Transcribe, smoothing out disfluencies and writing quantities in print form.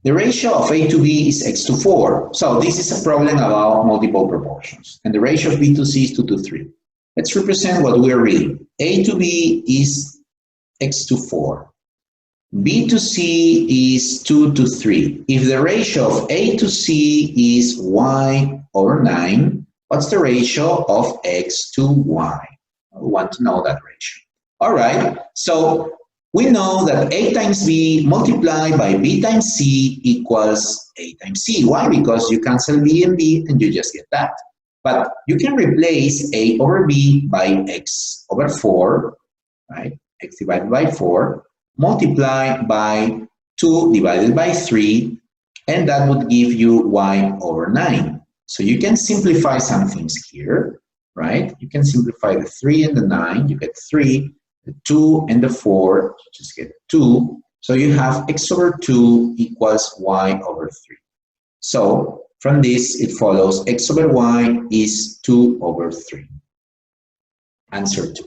The ratio of A to B is x to 4. So this is a problem about multiple proportions. And the ratio of B to C is 2 to 3. Let's represent what we are reading. A to B is x to 4. B to C is 2 to 3. If the ratio of A to C is y over 9, what's the ratio of x to y? We want to know that ratio. All right, so we know that A times B multiplied by B times C equals A times C. Why? Because you cancel B and you just get that. But you can replace A over B by x over 4, right? X divided by 4, multiplied by 2 divided by 3, and that would give you y over 9. So you can simplify some things here, right? You can simplify the 3 and the 9. You get 3. The 2 and the 4, you just get 2. So you have x over 2 equals y over 3. So from this, it follows x over y is 2 over 3. Answer 2.